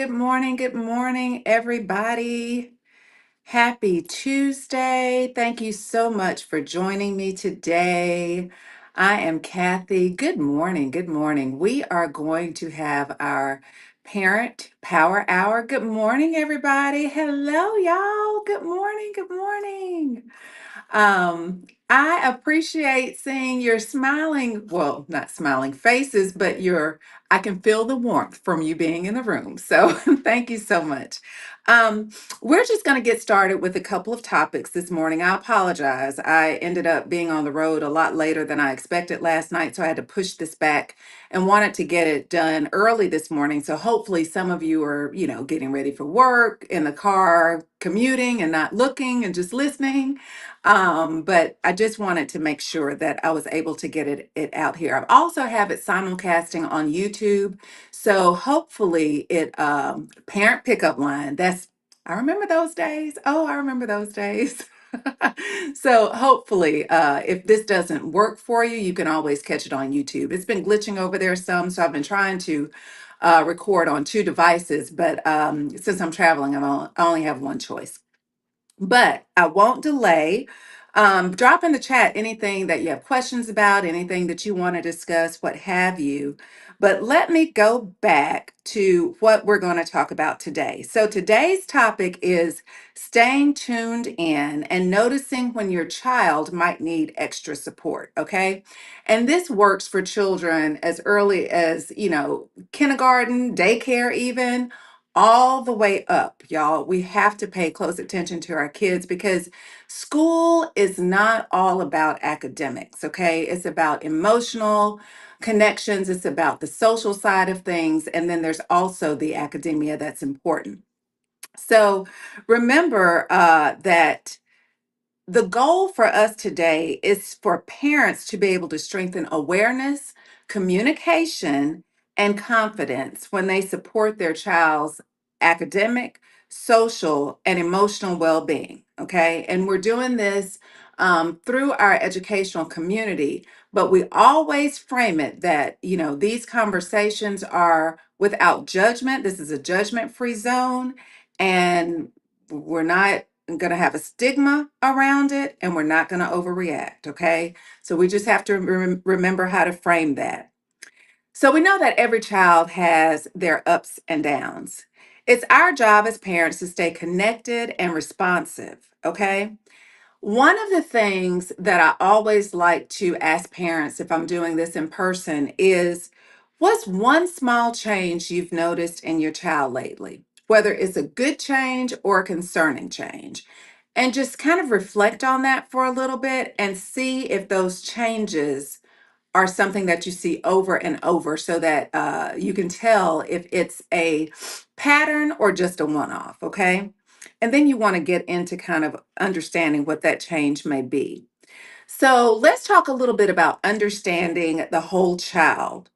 Good morning, everybody. Happy Tuesday. Thank you so much for joining me today. I am Kathy. Good morning. Good morning. We are going to have our Parent Power Hour. Good morning, everybody. Hello, y'all. Good morning. Good morning. I appreciate seeing your smiling, well, not smiling faces, but I can feel the warmth from you being in the room. So thank you so much. Um, we're just going to get started with a couple of topics this morning. I apologize. I ended up being on the road a lot later than I expected last night, so I had to push this back and wanted to get it done early this morning. So hopefully some of you are, getting ready for work in the car, commuting and not looking and just listening. But I just wanted to make sure that I was able to get it out here. I also have it simulcasting on YouTube. So hopefully parent pickup line. I remember those days. Oh, I remember those days. So hopefully, if this doesn't work for you, you can always catch it on YouTube. It's been glitching over there some, so I've been trying to record on two devices, but since I'm traveling, I only have one choice. But I won't delay. Drop in the chat anything that you have questions about, anything that you want to discuss, what have you. But let me go back to what we're going to talk about today. So today's topic is staying tuned in and noticing when your child might need extra support. Okay. And this works for children as early as, kindergarten, daycare, even all the way up, y'all. We have to pay close attention to our kids because school is not all about academics, okay? It's about emotional connections, it's about the social side of things, and then there's also the academia that's important. So remember that the goal for us today is for parents to be able to strengthen awareness, communication, and confidence when they support their child's academic, social, and emotional well being. Okay. And we're doing this through our educational community, but we always frame it that, these conversations are without judgment. This is a judgment free zone. And we're not going to have a stigma around it, and we're not going to overreact. Okay. So we just have to remember how to frame that. So we know that every child has their ups and downs. It's our job as parents to stay connected and responsive. Okay. One of the things that I always like to ask parents if I'm doing this in person is, what's one small change you've noticed in your child lately? Whether it's a good change or a concerning change. And just kind of reflect on that for a little bit and see if those changes are something that you see over and over so that you can tell if it's a pattern or just a one off, okay? And then you want to get into kind of understanding what that change may be. So let's talk a little bit about understanding the whole child.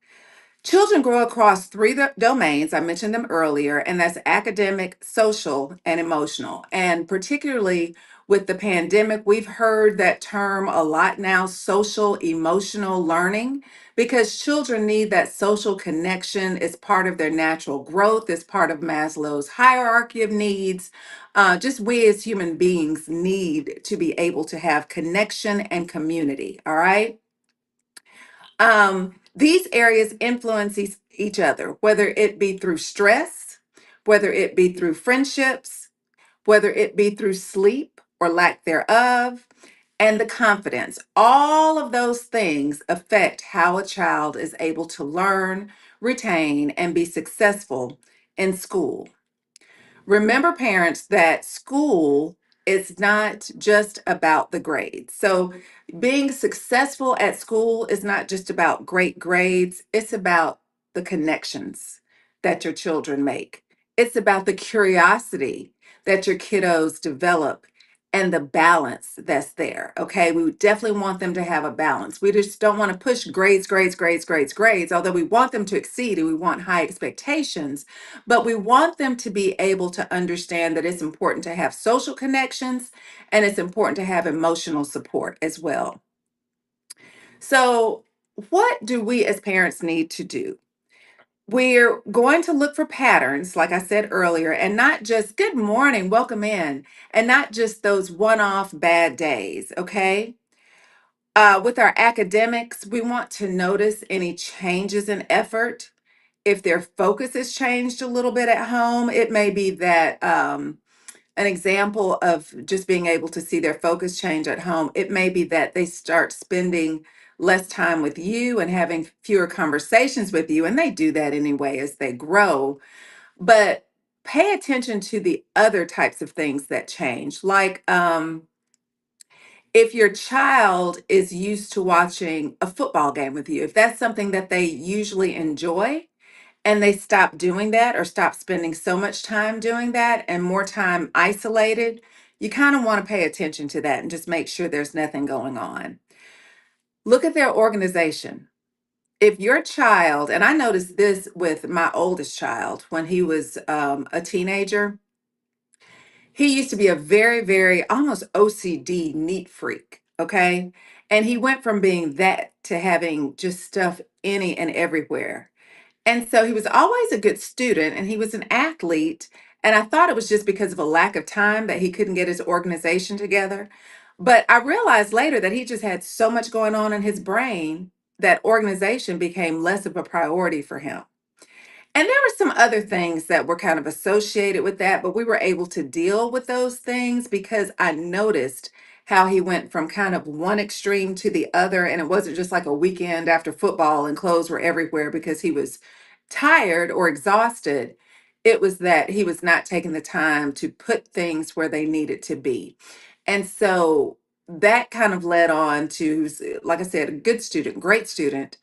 Children grow across three domains. I mentioned them earlier, and that's academic, social, and emotional. And particularly with the pandemic, we've heard that term a lot now, social emotional learning, because children need that social connection. It's part of their natural growth, it's part of Maslow's hierarchy of needs. Just we as human beings need to be able to have connection and community. All right. These areas influence each other, whether it be through stress, whether it be through friendships, whether it be through sleep or lack thereof, and the confidence. All of those things affect how a child is able to learn, retain, and be successful in school. Remember, parents, that school is not just about the grades. So, being successful at school is not just about great grades, it's about the connections that your children make. It's about the curiosity that your kiddos develop and the balance that's there. Okay. We definitely want them to have a balance. We just don't want to push grades, grades, grades, grades, grades, although we want them to exceed and we want high expectations. But we want them to be able to understand that it's important to have social connections and it's important to have emotional support as well. So, what do we as parents need to do? We're going to look for patterns, like I said earlier, and not just good morning, welcome in, and not just those one off bad days, okay? With our academics, we want to notice any changes in effort. If their focus has changed a little bit at home, it may be that an example of just being able to see their focus change at home, it may be that they start spending less time with you and having fewer conversations with you. And they do that anyway as they grow. But pay attention to the other types of things that change. Like if your child is used to watching a football game with you, if that's something that they usually enjoy, and they stop doing that or stop spending so much time doing that and more time isolated, you kind of want to pay attention to that and just make sure there's nothing going on. Look at their organization. If your child, and I noticed this with my oldest child when he was a teenager, he used to be a very, very almost OCD neat freak. Okay. And he went from being that to having just stuff any and everywhere. And so he was always a good student and he was an athlete. And I thought it was just because of a lack of time that he couldn't get his organization together. But I realized later that he just had so much going on in his brain that organization became less of a priority for him. And there were some other things that were kind of associated with that, but we were able to deal with those things because I noticed how he went from kind of one extreme to the other. And it wasn't just like a weekend after football and clothes were everywhere because he was tired or exhausted. It was that he was not taking the time to put things where they needed to be. And so that kind of led on to, like I said, a good student, great student,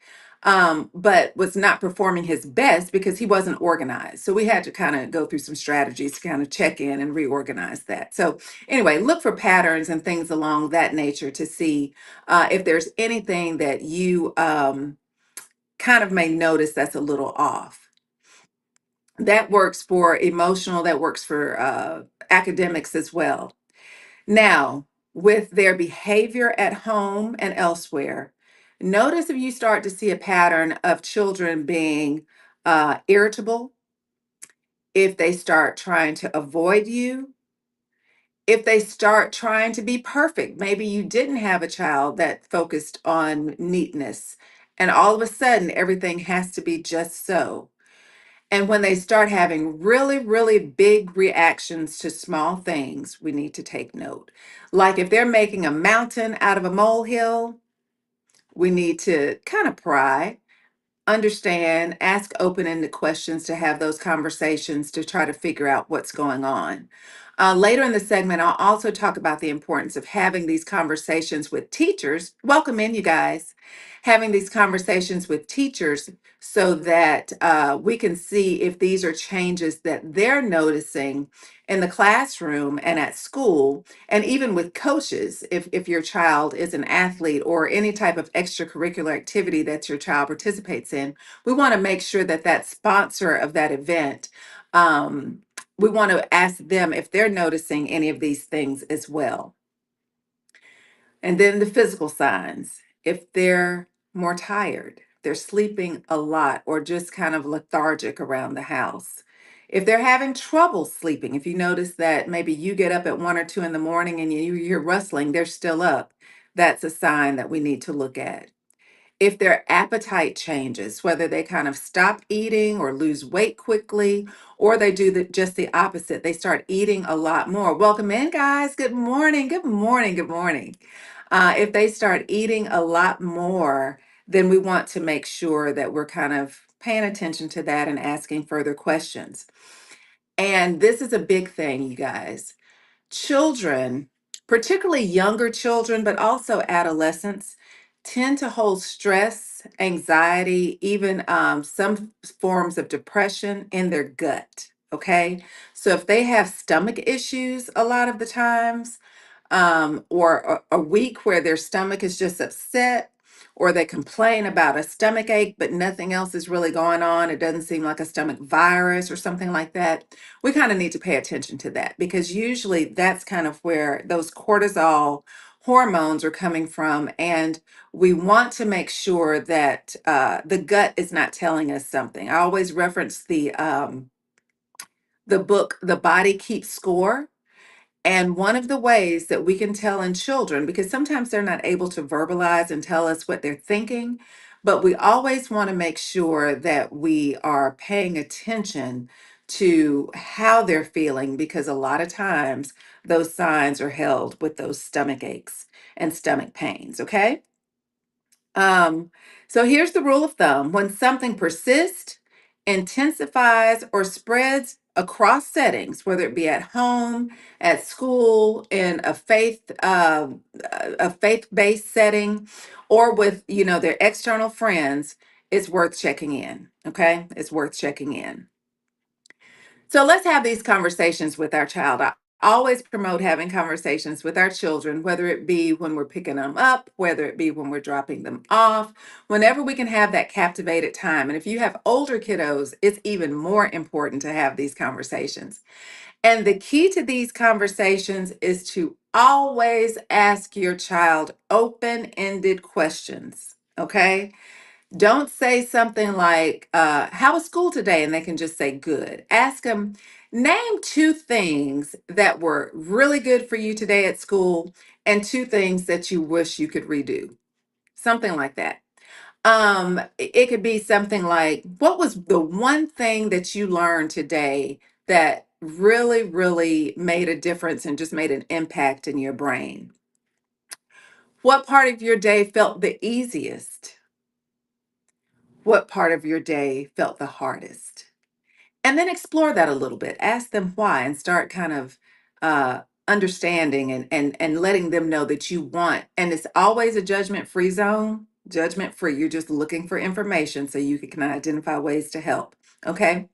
but was not performing his best because he wasn't organized. So we had to kind of go through some strategies to kind of check in and reorganize that. So anyway, look for patterns and things along that nature to see if there's anything that you kind of may notice that's a little off. That works for emotional, that works for academics as well. Now, with their behavior at home and elsewhere, notice if you start to see a pattern of children being irritable, if they start trying to avoid you, if they start trying to be perfect. Maybe you didn't have a child that focused on neatness, and all of a sudden everything has to be just so. And when they start having really, really big reactions to small things, we need to take note. Like if they're making a mountain out of a molehill, we need to kind of pry, understand, ask open-ended questions to have those conversations to try to figure out what's going on. Later in the segment, I'll also talk about the importance of having these conversations with teachers. Welcome in, you guys. Having these conversations with teachers so that we can see if these are changes that they're noticing in the classroom and at school, and even with coaches, if your child is an athlete or any type of extracurricular activity that your child participates in, we want to make sure that that sponsor of that event, we want to ask them if they're noticing any of these things as well. And then the physical signs, if they're more tired, they're sleeping a lot, or just kind of lethargic around the house. If they're having trouble sleeping, if you notice that maybe you get up at 1 or 2 in the morning and you hear rustling, they're still up, that's a sign that we need to look at. If their appetite changes, whether they kind of stop eating or lose weight quickly, or they do just the opposite, they start eating a lot more. Welcome in, guys. Good morning. Good morning. Good morning. If they start eating a lot more, then we want to make sure that we're kind of paying attention to that and asking further questions. And this is a big thing, you guys. Children, particularly younger children, but also adolescents, tend to hold stress, anxiety, even some forms of depression in their gut. Okay. So if they have stomach issues a lot of the times, or a week where their stomach is just upset, or they complain about a stomach ache, but nothing else is really going on. It doesn't seem like a stomach virus or something like that. We kind of need to pay attention to that because usually that's kind of where those cortisol hormones are coming from, and we want to make sure that the gut is not telling us something. I always reference the book The Body Keeps Score. And one of the ways that we can tell in children, because sometimes they're not able to verbalize and tell us what they're thinking, but we always want to make sure that we are paying attention to how they're feeling, because a lot of times those signs are held with those stomach aches and stomach pains. Okay. Um, so here's the rule of thumb: when something persists, intensifies, or spreads across settings, whether it be at home, at school, in a faith-based setting, or with their external friends, it's worth checking in. Okay, it's worth checking in. So let's have these conversations with our child. I always promote having conversations with our children, whether it be when we're picking them up, whether it be when we're dropping them off, whenever we can have that captivated time. And if you have older kiddos, it's even more important to have these conversations. And the key to these conversations is to always ask your child open-ended questions. Okay. Don't say something like, how was school today? And they can just say good. Ask them, name two things that were really good for you today at school and two things that you wish you could redo. Something like that. It could be something like, what was the one thing that you learned today that really, really made a difference and just made an impact in your brain? What part of your day felt the easiest? What part of your day felt the hardest? And then explore that a little bit. Ask them why and start kind of understanding and letting them know that you want, and it's always a judgment-free zone, judgment-free. You're just looking for information so you can identify ways to help. Okay.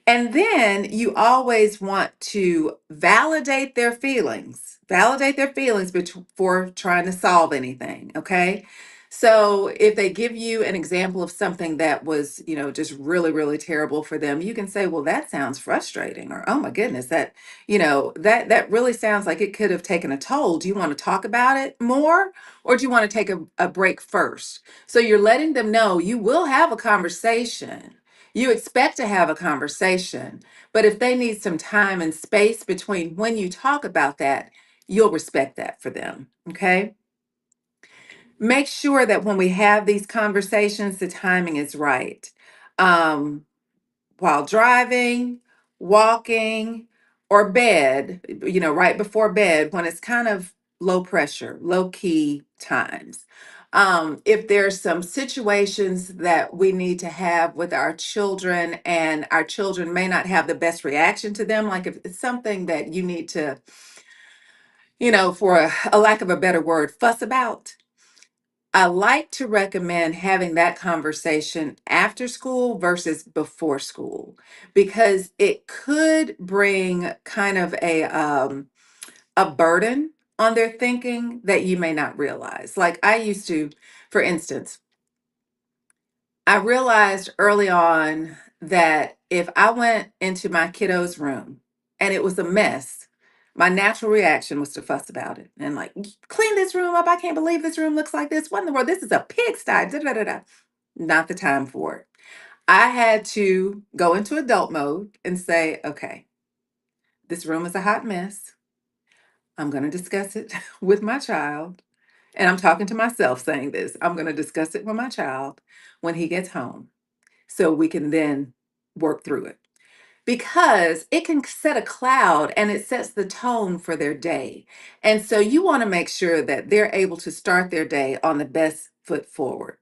And then you always want to validate their feelings before trying to solve anything. Okay. So if they give you an example of something that was, just really, really terrible for them, you can say, well, that sounds frustrating, or, oh my goodness, that really sounds like it could have taken a toll. Do you want to talk about it more? Or do you want to take a break first? So you're letting them know you will have a conversation. You expect to have a conversation, but if they need some time and space between when you talk about that, you'll respect that for them. Okay. Make sure that when we have these conversations, the timing is right. Um, while driving, walking, or bed, right before bed, when it's kind of low pressure, low key times. If there's some situations that we need to have with our children, and our children may not have the best reaction to them, like if it's something that you need to, for a lack of a better word, fuss about, I like to recommend having that conversation after school versus before school, because it could bring kind of a burden on their thinking that you may not realize. Like I used to, for instance, I realized early on that if I went into my kiddo's room and it was a mess, my natural reaction was to fuss about it and like, clean this room up. I can't believe this room looks like this. What in the world? This is a pigsty. Da, da, da, da." Not the time for it. I had to go into adult mode and say, okay, this room is a hot mess. I'm going to discuss it with my child. And I'm talking to myself saying this. I'm going to discuss it with my child when he gets home, so we can then work through it, because it can set a cloud and it sets the tone for their day. And so you want to make sure that they're able to start their day on the best foot forward.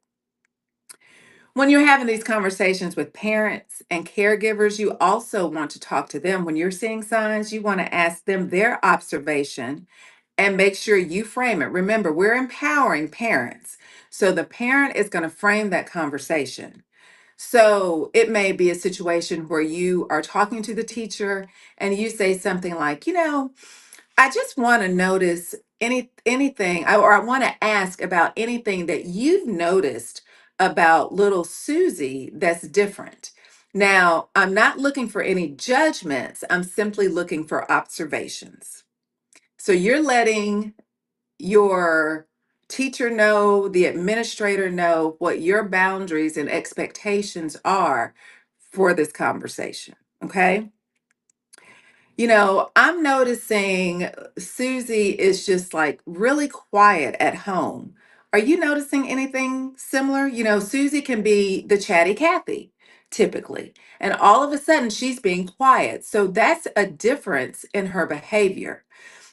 When you're having these conversations with parents and caregivers, you also want to talk to them. When you're seeing signs, you want to ask them their observation and make sure you frame it. Remember, we're empowering parents. So the parent is going to frame that conversation. So it may be a situation where you are talking to the teacher and you say something like, I just want to notice anything, or I want to ask about anything that you've noticed about little Susie that's different. Now, I'm not looking for any judgments. I'm simply looking for observations. So you're letting your teacher know, the administrator know what your boundaries and expectations are for this conversation. Okay. I'm noticing Susie is just like really quiet at home. Are you noticing anything similar? Susie can be the chatty Cathy typically, and all of a sudden she's being quiet. So that's a difference in her behavior.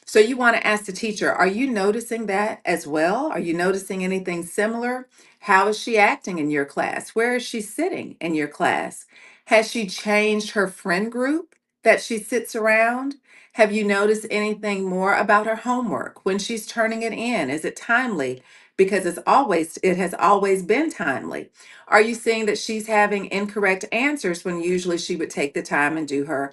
So you want to ask the teacher, are you noticing that as well? Are you noticing anything similar? How is she acting in your class? Where is she sitting in your class? Has she changed her friend group that she sits around? Have you noticed anything more about her homework when she's turning it in? Is it timely? Because it has always been timely. Are you seeing that she's having incorrect answers when usually she would take the time and do her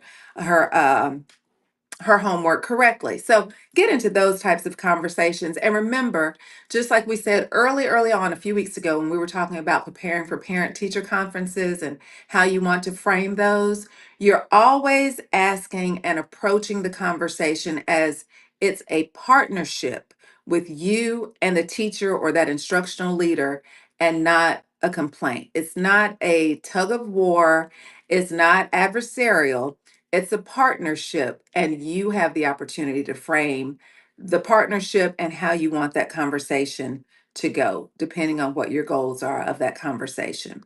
homework correctly? So get into those types of conversations. And remember, just like we said early on a few weeks ago when we were talking about preparing for parent teacher conferences and how you want to frame those, you're always asking and approaching the conversation as it's a partnership with you and the teacher or that instructional leader, and not a complaint. It's not a tug of war. It's not adversarial. It's a partnership, and you have the opportunity to frame the partnership and how you want that conversation to go, depending on what your goals are of that conversation.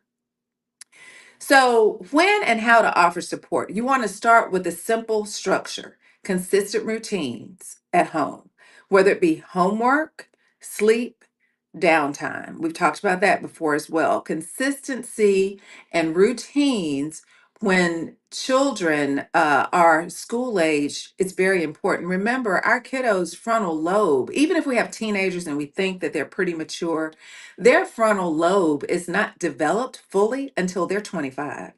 So, when and how to offer support, you want to start with a simple structure, consistent routines at home, whether it be homework, sleep, downtime. We've talked about that before as well. Consistency and routines when children are school age, it's very important. Remember, our kiddos' frontal lobe, even if we have teenagers and we think that they're pretty mature, their frontal lobe is not developed fully until they're 25.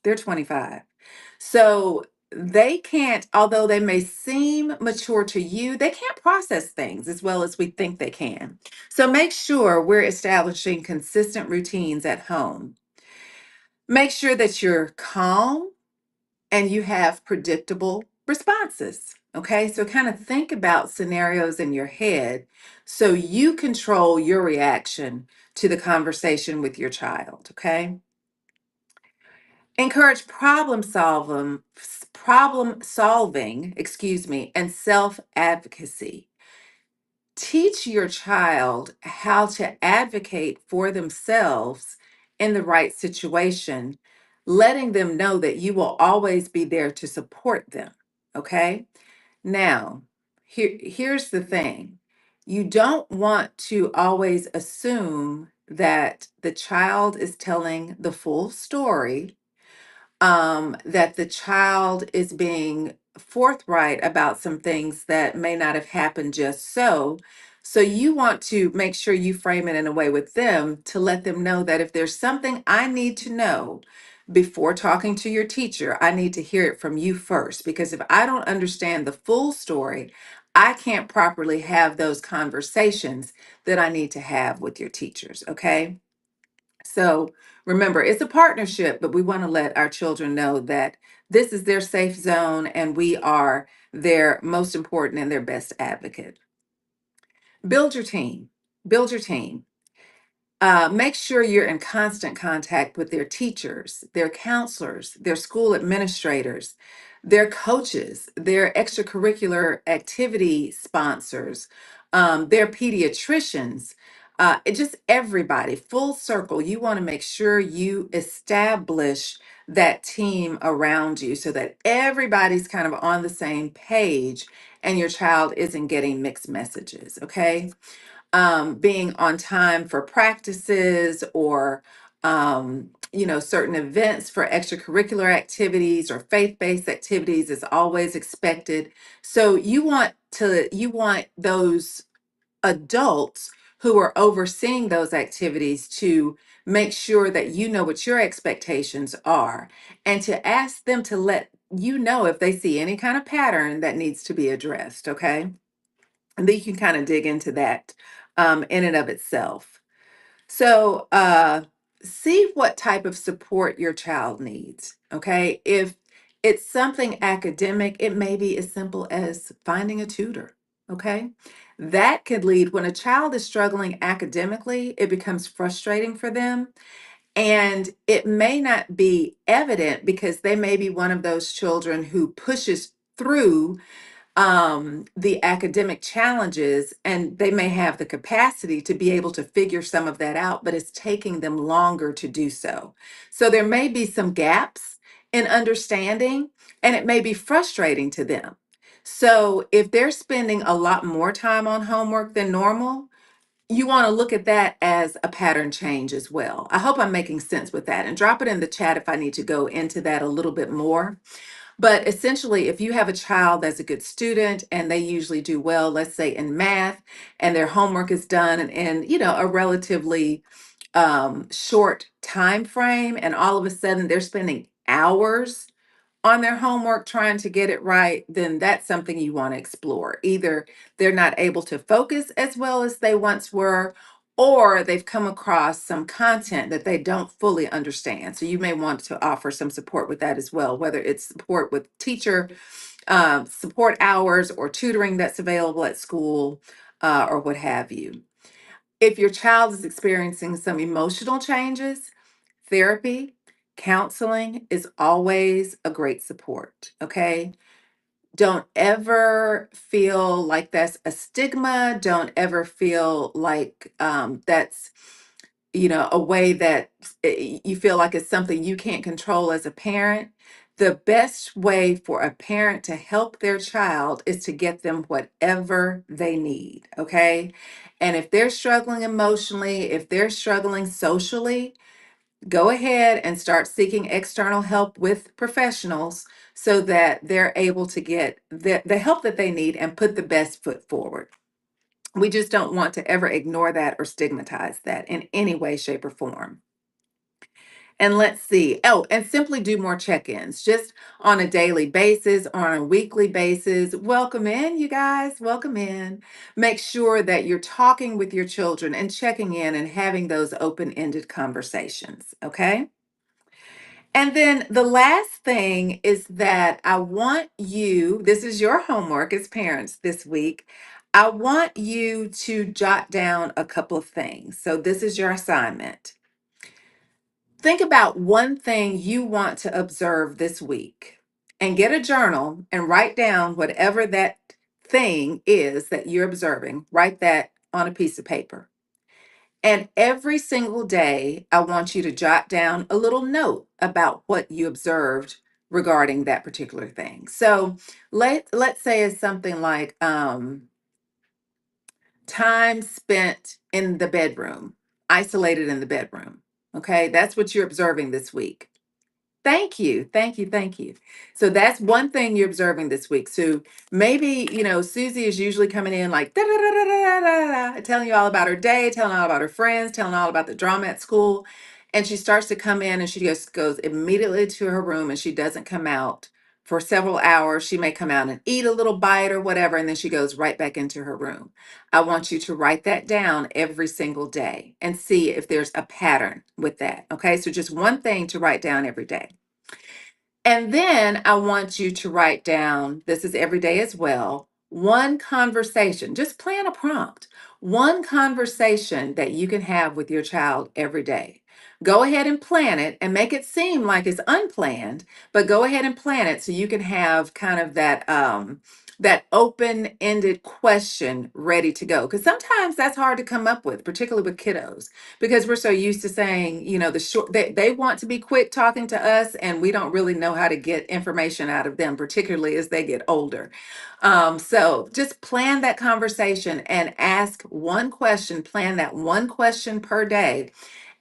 They're 25. So they can't, although they may seem mature to you, they can't process things as well as we think they can. So make sure we're establishing consistent routines at home. Make sure that you're calm and you have predictable responses. Okay, so kind of think about scenarios in your head so you control your reaction to the conversation with your child. Okay, encourage problem solving, and self advocacy. Teach your child how to advocate for themselves in the right situation, letting them know that you will always be there to support them. Okay. Now, here's the thing, you don't want to always assume that the child is telling the full story, that the child is being forthright about some things that may not have happened just so. So you want to make sure you frame it in a way with them to let them know that if there's something I need to know before talking to your teacher, I need to hear it from you first. Because if I don't understand the full story, I can't properly have those conversations that I need to have with your teachers. Okay. So remember, it's a partnership, but we want to let our children know that this is their safe zone and we are their most important and their best advocate. Build your team. Build your team. Make sure you're in constant contact with their teachers, their counselors, their school administrators, their coaches, their extracurricular activity sponsors, their pediatricians, just everybody, full circle. You want to make sure you establish that team around you so that everybody's kind of on the same page and your child isn't getting mixed messages, okay? Being on time for practices or certain events for extracurricular activities or faith-based activities is always expected. So you want those adults who are overseeing those activities to make sure that you know what your expectations are, and to ask them to let you know if they see any kind of pattern that needs to be addressed. Okay, and then you can kind of dig into that in and of itself. So, see what type of support your child needs. Okay. If it's something academic, it may be as simple as finding a tutor. Okay. That could lead when a child is struggling academically, it becomes frustrating for them. And it may not be evident because they may be one of those children who pushes through the academic challenges, and they may have the capacity to be able to figure some of that out, but it's taking them longer to do so. So there may be some gaps in understanding, and it may be frustrating to them. So if they're spending a lot more time on homework than normal, you want to look at that as a pattern change as well. I hope I'm making sense with that, and drop it in the chat if I need to go into that a little bit more. But essentially, if you have a child that's a good student and they usually do well, let's say in math, and their homework is done in a relatively short time frame, and all of a sudden they're spending hours on their homework trying to get it right, then that's something you want to explore. Either they're not able to focus as well as they once were, or they've come across some content that they don't fully understand. So you may want to offer some support with that as well, whether it's support with teacher support hours or tutoring that's available at school, or what have you. If your child is experiencing some emotional changes, therapy, counseling is always a great support. Okay. Don't ever feel like that's a stigma. Don't ever feel like that's a way that you feel like it's something you can't control as a parent. The best way for a parent to help their child is to get them whatever they need, okay? And if they're struggling emotionally, if they're struggling socially, go ahead and start seeking external help with professionals so that they're able to get the help that they need and put the best foot forward. We just don't want to ever ignore that or stigmatize that in any way, shape, or form. And let's see. Oh, and simply do more check ins just on a daily basis, on a weekly basis. Welcome in, you guys. Welcome in. Make sure that you're talking with your children and checking in and having those open ended conversations. Okay. And then the last thing is that I want you, this is your homework as parents this week. I want you to jot down a couple of things. So, this is your assignment. Think about one thing you want to observe this week and get a journal and write down whatever that thing is that you're observing. Write that on a piece of paper. And every single day, I want you to jot down a little note about what you observed regarding that particular thing. So let's say it's something like time spent in the bedroom, isolated in the bedroom. Okay, that's what you're observing this week. Thank you. Thank you. Thank you. So that's one thing you're observing this week. So maybe, Susie is usually coming in like da, da, da, da, da, da, da, telling you all about her day, telling all about her friends, telling all about the drama at school. And she starts to come in and she just goes immediately to her room and she doesn't come out for several hours. She may come out and eat a little bite or whatever, and then she goes right back into her room. I want you to write that down every single day and see if there's a pattern with that. Okay. So just one thing to write down every day. And then I want you to write down, this is every day as well, one conversation. Just plan a prompt. One conversation that you can have with your child every day. Go ahead and plan it and make it seem like it's unplanned, but go ahead and plan it so you can have kind of that open-ended question ready to go. Because sometimes that's hard to come up with, particularly with kiddos, because we're so used to saying, the short, they want to be quick talking to us, and we don't really know how to get information out of them, particularly as they get older. So just plan that conversation and ask one question, plan that one question per day,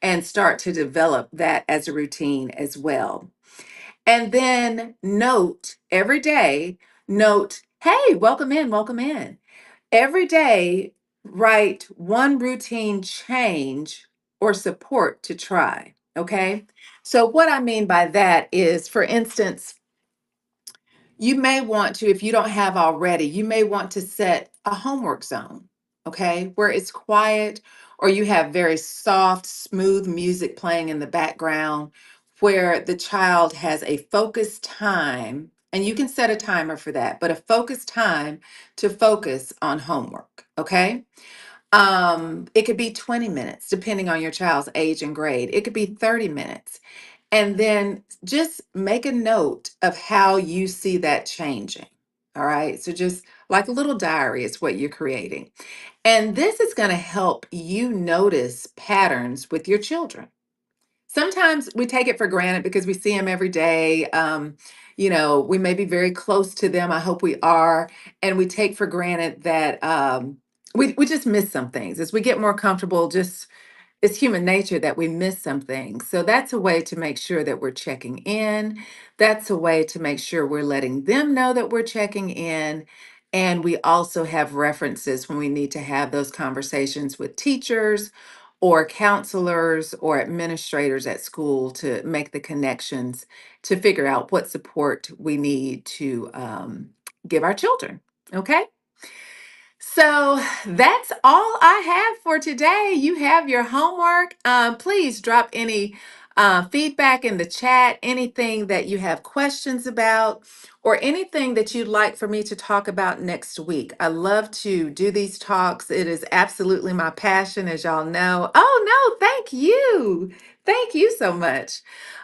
and start to develop that as a routine as well. And then note every day, note, hey, welcome in, welcome in. Every day, write one routine change or support to try. Okay. So, what I mean by that is, for instance, you may want to, if you don't have already, you may want to set a homework zone, okay, where it's quiet or you have very soft, smooth music playing in the background where the child has a focused time And you can set a timer for that, but a focused time to focus on homework. Okay. It could be 20 minutes, depending on your child's age and grade. It could be 30 minutes. And then just make a note of how you see that changing. All right. So just like a little diary is what you're creating. And this is going to help you notice patterns with your children. Sometimes we take it for granted because we see them every day. We may be very close to them. I hope we are. And we take for granted that we just miss some things as we get more comfortable. Just it's human nature that we miss some things. So that's a way to make sure that we're checking in. That's a way to make sure we're letting them know that we're checking in. And we also have references when we need to have those conversations with teachers or counselors or administrators at school to make the connections to figure out what support we need to give our children. Okay. So that's all I have for today. You have your homework. Please drop any feedback in the chat, anything that you have questions about, or anything that you'd like for me to talk about next week. I love to do these talks. It is absolutely my passion, as y'all know. Oh, no, thank you. Thank you so much.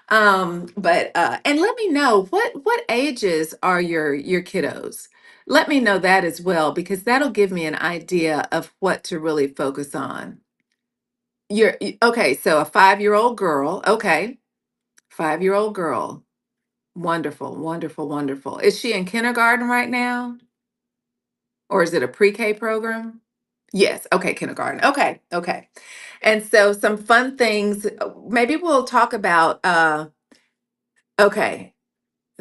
But and let me know what ages are your kiddos? Let me know that as well, because that'll give me an idea of what to really focus on. Okay, so a 5-year-old girl. Okay, 5-year-old girl. Wonderful, wonderful, wonderful. Is she in kindergarten right now? Or is it a pre-K program? Yes, okay, kindergarten. Okay, okay. And so some fun things, maybe we'll talk about okay.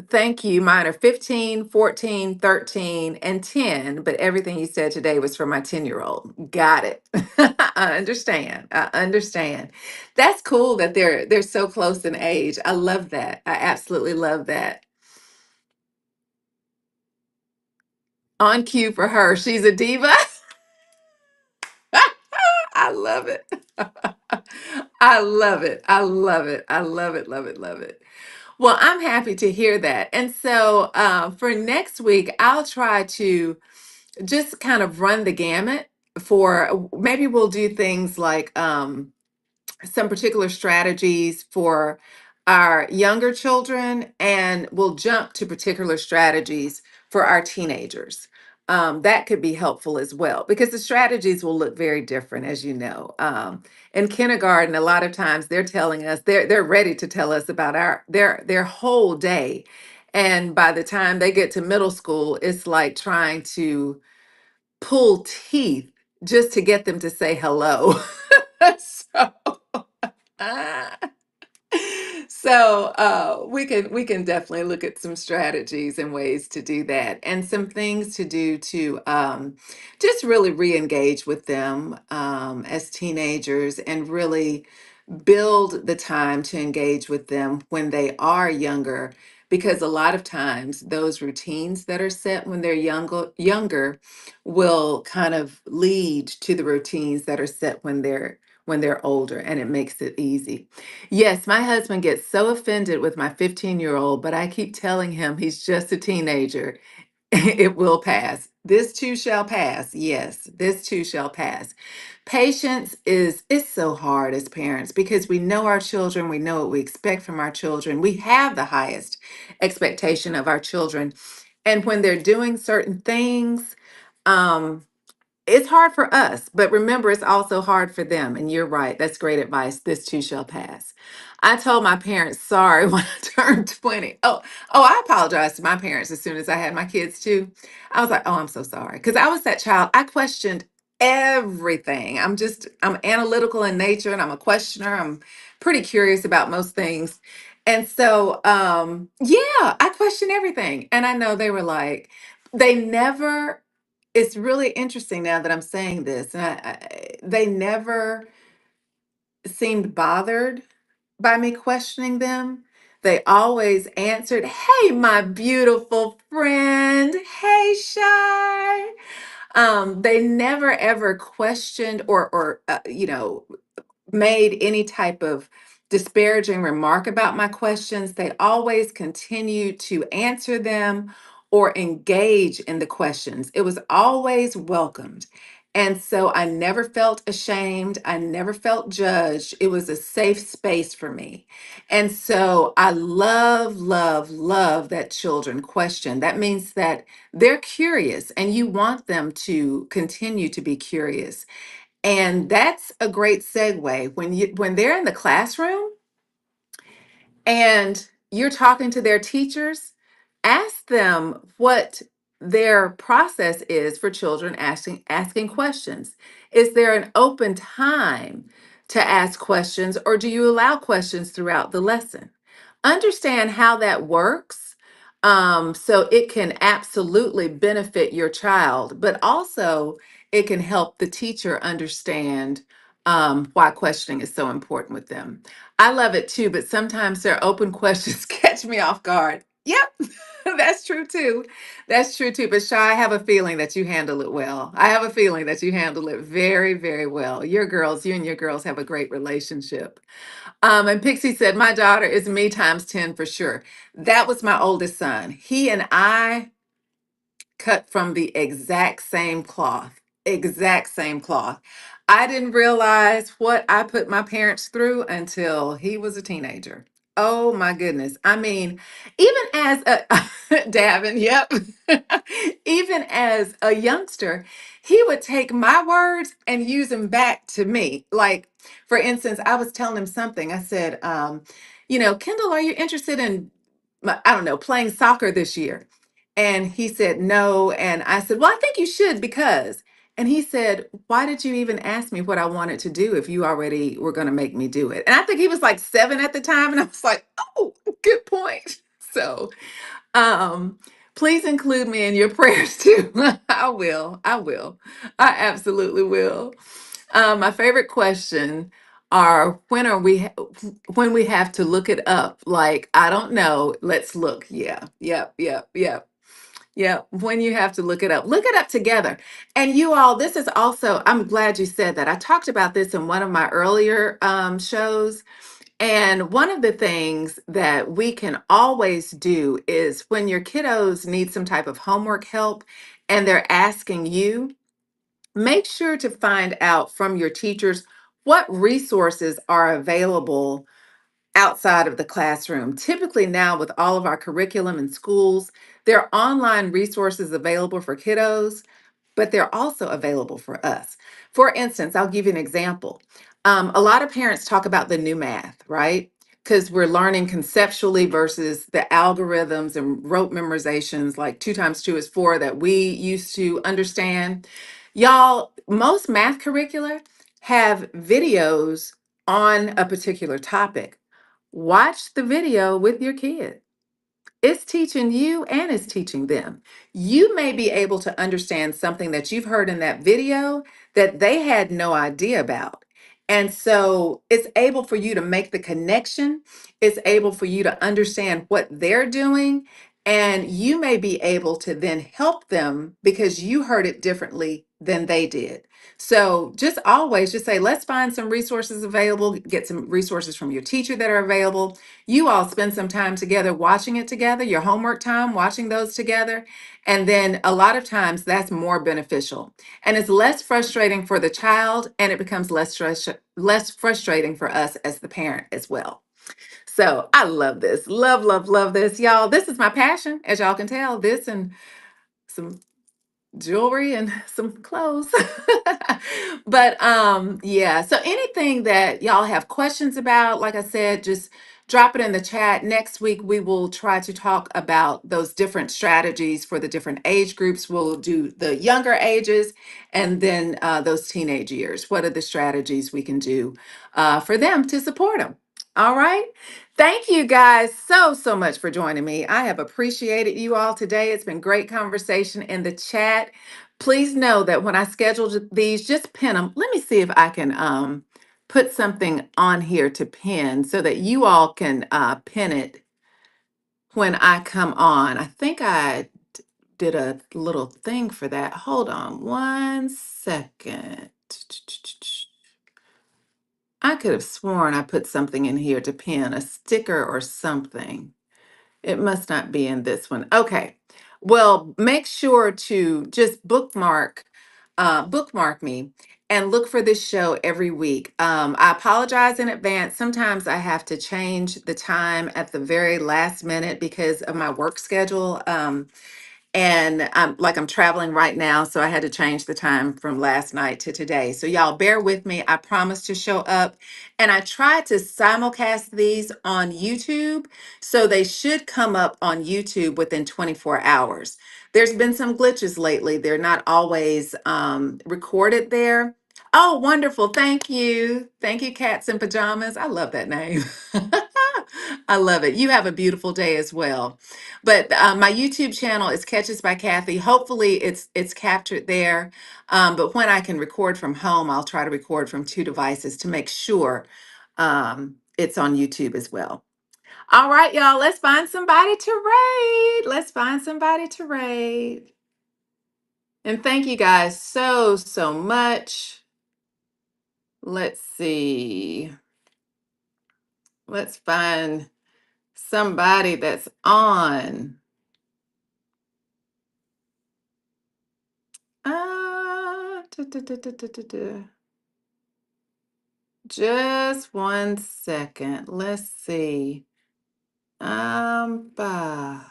Thank you. Mine are 15, 14, 13, and 10, but everything you said today was for my 10-year-old. Got it. I understand. I understand. That's cool that they're so close in age. I love that. I absolutely love that. On cue for her. She's a diva. I love it. I love it. I love it. I love it. Love it. Love it. Well, I'm happy to hear that. And so for next week, I'll try to just kind of run the gamut for maybe we'll do things like some particular strategies for our younger children, and we'll jump to particular strategies for our teenagers. That could be helpful as well because the strategies will look very different, as you know. In kindergarten, a lot of times they're telling us they're ready to tell us about their whole day, and by the time they get to middle school, it's like trying to pull teeth just to get them to say hello. so, ah. We can definitely look at some strategies and ways to do that, and some things to do to just really re-engage with them as teenagers, and really build the time to engage with them when they are younger, because a lot of times those routines that are set when they're younger will kind of lead to the routines that are set when they're older, and it makes it easy. Yes, my husband gets so offended with my 15-year-old, but I keep telling him he's just a teenager. It will pass. This too shall pass. Yes, this too shall pass. Patience is so hard as parents because we know our children, we know what we expect from our children. We have the highest expectation of our children. And when they're doing certain things, um, it's hard for us, but remember, it's also hard for them. And you're right. That's great advice. This too shall pass. I told my parents sorry when I turned 20. Oh, I apologized to my parents as soon as I had my kids too. I was like, oh, I'm so sorry. Because I was that child. I questioned everything. I'm analytical in nature and I'm a questioner. I'm pretty curious about most things. And so, yeah, I question everything. And I know they were like, they never it's really interesting now that I'm saying this, and they never seemed bothered by me questioning them. They always answered, "Hey, my beautiful friend. Hey, Shy." They never ever questioned or made any type of disparaging remark about my questions. They always continued to answer them or engage in the questions. It was always welcomed. And so I never felt ashamed. I never felt judged. It was a safe space for me. And so I love, love, love that children question. That means that they're curious and you want them to continue to be curious. And that's a great segue. When they're in the classroom and you're talking to their teachers, ask them what their process is for children asking questions. Is there an open time to ask questions, or do you allow questions throughout the lesson? Understand how that works, so it can absolutely benefit your child, but also it can help the teacher understand why questioning is so important with them. I love it too, but sometimes their open questions catch me off guard. Yep, that's true too. That's true too. But Shy, I have a feeling that you handle it well. I have a feeling that you handle it very, very well. You and your girls have a great relationship. And Pixie said, my daughter is me times 10 for sure. That was my oldest son. He and I cut from the exact same cloth. Exact same cloth. I didn't realize what I put my parents through until he was a teenager. Oh my goodness. I mean, even as a Davin, yep. Even as a youngster, he would take my words and use them back to me. Like, for instance, I was telling him something. I said, Kendall, are you interested in, I don't know, playing soccer this year? And he said, no. And I said, well, I think you should because. And he said, why did you even ask me what I wanted to do if you already were going to make me do it? And I think he was like 7 at the time. And I was like, oh, good point. So um, please include me in your prayers too. I will. I will. I absolutely will. My favorite question are when we have to look it up. Like, I don't know. Let's look. Yeah. Yep. Yep. Yep. Yeah, when you have to look it up together. And you all, this is also, I'm glad you said that. I talked about this in one of my earlier shows. And one of the things that we can always do is when your kiddos need some type of homework help and they're asking you, make sure to find out from your teachers what resources are available outside of the classroom. Typically, now with all of our curriculum in schools, there are online resources available for kiddos, but they're also available for us. For instance, I'll give you an example. A lot of parents talk about the new math, right? Because we're learning conceptually versus the algorithms and rote memorizations like 2 times 2 is 4 that we used to understand. Y'all, most math curricula have videos on a particular topic. Watch the video with your kid. It's teaching you and it's teaching them. You may be able to understand something that you've heard in that video that they had no idea about. And so it's able for you to make the connection, it's able for you to understand what they're doing, and you may be able to then help them because you heard it differently than they did. So just always just say, let's find some resources available, get some resources from your teacher that are available. You all spend some time together watching it together, your homework time, watching those together. And then a lot of times that's more beneficial. And it's less frustrating for the child and it becomes less frustrating for us as the parent as well. So I love this. Love, love, love this. Y'all, this is my passion, as y'all can tell. This and some jewelry and some clothes. But yeah, so anything that y'all have questions about, like I said, just drop it in the chat. Next week we will try to talk about those different strategies for the different age groups. We'll do the younger ages and then those teenage years. What are the strategies we can do for them to support them? All right. Thank you guys so much for joining me. I have appreciated you all today. It's been great conversation in the chat. Please know that when I scheduled these, just pin them. Let me see if I can put something on here to pin so that you all can pin it when I come on. I think I did a little thing for that. Hold on one second. I could have sworn I put something in here to pin, a sticker or something. It must not be in this one. Okay. Well, make sure to just bookmark me and look for this show every week. I apologize in advance. Sometimes I have to change the time at the very last minute because of my work schedule. And I'm traveling right now, so I had to change the time from last night to today. So y'all bear with me. I promise to show up. And I try to simulcast these on YouTube, so they should come up on YouTube within 24 hours. There's been some glitches lately. They're not always recorded there. Oh, wonderful. Thank you. Thank you, Cats in Pajamas. I love that name. I love it. You have a beautiful day as well. But my YouTube channel is Catches by Kathy. Hopefully, it's captured there. But when I can record from home, I'll try to record from two devices to make sure it's on YouTube as well. All right, y'all. Let's find somebody to rate. Let's find somebody to rate. And thank you guys so much. Let's see. Let's find somebody that's on. Da. Just one second. Let's see. Bah.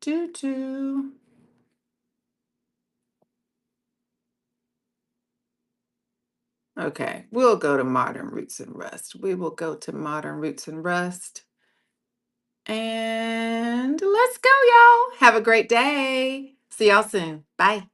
Doo. Okay, we'll go to Modern Roots and Rust. We will go to Modern Roots and Rust. And let's go, y'all. Have a great day. See y'all soon. Bye.